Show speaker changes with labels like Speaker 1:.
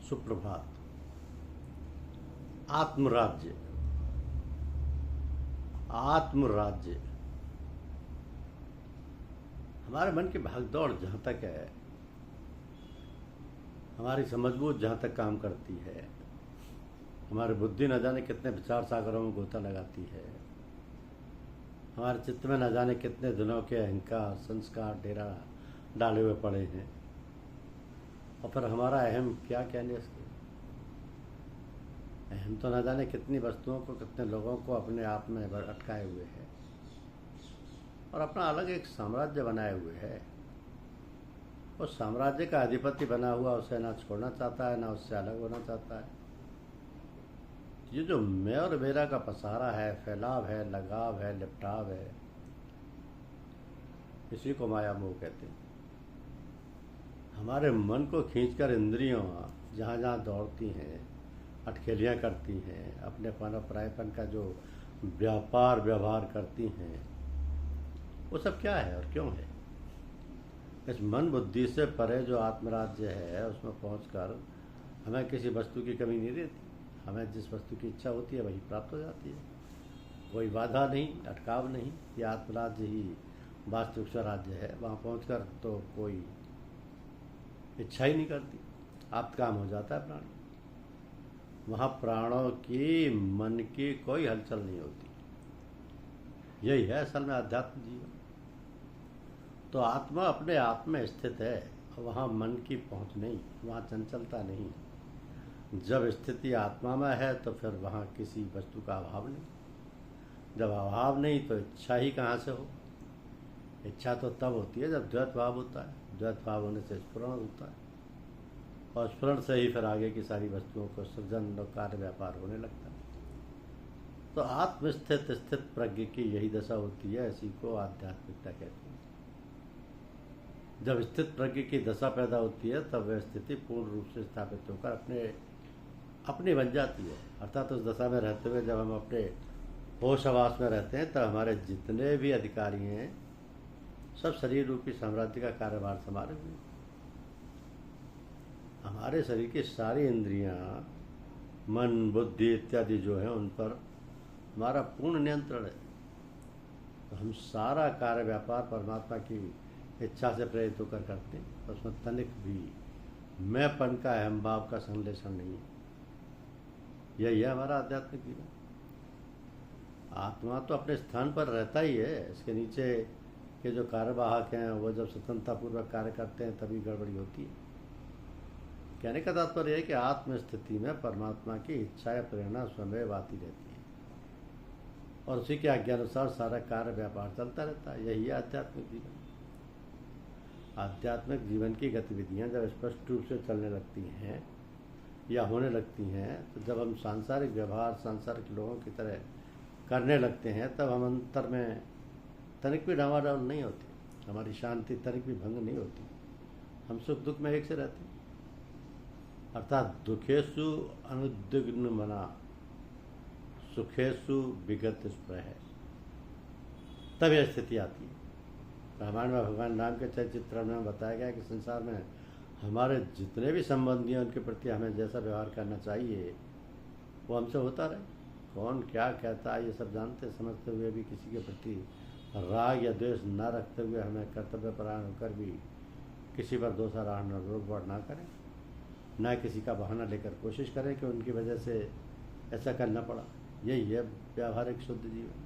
Speaker 1: सुप्रभात। आत्मराज्य, आत्मराज्य हमारे मन की भागदौड़ जहाँ तक है, हमारी समझबूझ जहाँ तक काम करती है, हमारी बुद्धि न जाने कितने विचार सागरों में गोता लगाती है, हमारे चित्त में न जाने कितने दिनों के अहंकार संस्कार डेरा डाले हुए पड़े हैं, और फिर हमारा अहम क्या कहने इसके। अहम तो न जाने कितनी वस्तुओं को, कितने लोगों को अपने आप में अटकाए हुए है और अपना अलग एक साम्राज्य बनाए हुए है। उस साम्राज्य का अधिपति बना हुआ उसे ना छोड़ना चाहता है, ना उससे अलग होना चाहता है। ये जो मैं और मेरा का पसारा है, फैलाव है, लगाव है, लिपटाव है, इसी को माया मोह कहते हैं। हमारे मन को खींचकर इंद्रियों जहाँ जहाँ दौड़ती हैं, अटखेलियाँ करती हैं, अपने पन परायपन का जो व्यापार व्यवहार करती हैं, वो सब क्या है और क्यों है। इस मन बुद्धि से परे जो आत्मराज्य है, उसमें पहुंचकर हमें किसी वस्तु की कमी नहीं रहती। हमें जिस वस्तु की इच्छा होती है वही प्राप्त हो जाती है। कोई बाधा नहीं, अटकाव नहीं। ये आत्मराज्य ही वास्तविक स्वराज्य है। वहाँ पहुंचकर तो कोई इच्छा ही नहीं करती, आप काम हो जाता है प्राणी। वहाँ प्राणों की, मन की कोई हलचल नहीं होती। यही है असल में आध्यात्म जीवन। तो आत्मा अपने आप में स्थित है, वहाँ मन की पहुँच नहीं, वहाँ चंचलता नहीं। जब स्थिति आत्मा में है तो फिर वहाँ किसी वस्तु का अभाव नहीं। जब अभाव नहीं तो इच्छा ही कहाँ से हो। इच्छा तो तब होती है जब द्वैत भाव होता है। द्वैत भाव होने से स्फुरण होता है, और स्फुरण से ही फिर आगे की सारी वस्तुओं को सृजन और कार्य व्यापार होने लगता है। तो आत्मस्थित स्थित प्रज्ञ की यही दशा होती है। इसी को आध्यात्मिकता कहते हैं। जब स्थित प्रज्ञ की दशा पैदा होती है तब वह स्थिति पूर्ण रूप से स्थापित होकर अपनी बन जाती है। अर्थात उस दशा में रहते हुए जब हम अपने होश आवास में रहते हैं, तब हमारे जितने भी अधिकारी हैं सब शरीर रूपी साम्राज्य का कार्यभार संभाले हुए। हमारे शरीर की सारी इंद्रियां, मन, बुद्धि इत्यादि जो है, उन पर हमारा पूर्ण नियंत्रण है। तो हम सारा कार्य व्यापार परमात्मा की इच्छा से प्रेरित होकर करते हैं। उसमें तनिक भी मैंपन का, अहम भाव का संश्लेषण नहीं है। यही है हमारा आध्यात्मिक जीवन। आत्मा तो अपने स्थान पर रहता ही है। इसके नीचे के जो कार्यवाहक हैं वो जब स्वतंत्रतापूर्वक कार्य करते हैं तभी गड़बड़ी होती है। कहने का तात्पर्य है कि आत्म स्थिति में परमात्मा की इच्छा या प्रेरणा स्वयं आती रहती है, और उसी के आज्ञानुसार सारा कार्य व्यापार चलता रहता है। यही है आध्यात्मिक जीवन। आध्यात्मिक जीवन की गतिविधियां जब स्पष्ट रूप से चलने लगती हैं या होने लगती हैं, तो जब हम सांसारिक व्यवहार सांसारिक लोगों की तरह करने लगते हैं, तब हम अंतर में तनिक भी डावाडोल नहीं होती। हमारी शांति तनिक भी भंग नहीं होती। हम सुख दुख में एक से रहते हैं। अर्थात दुखेशु अनुद्विग्न मना, सुखेशु विगत स्प्रह, तब यह स्थिति आती है। रामायण में भगवान राम के चरित्र में बताया गया कि संसार में हमारे जितने भी संबंधी हैं, उनके प्रति हमें जैसा व्यवहार करना चाहिए वो हमसे होता रहे। कौन क्या कहता है ये सब जानते समझते हुए भी किसी के प्रति राग या द्वेष न रखते हुए हमें कर्तव्यपरायण होकर भी किसी पर दोषारोहण रोक ना करें, न किसी का बहाना लेकर कोशिश करें कि उनकी वजह से ऐसा करना पड़ा। यही है व्यावहारिक शुद्ध जीवन।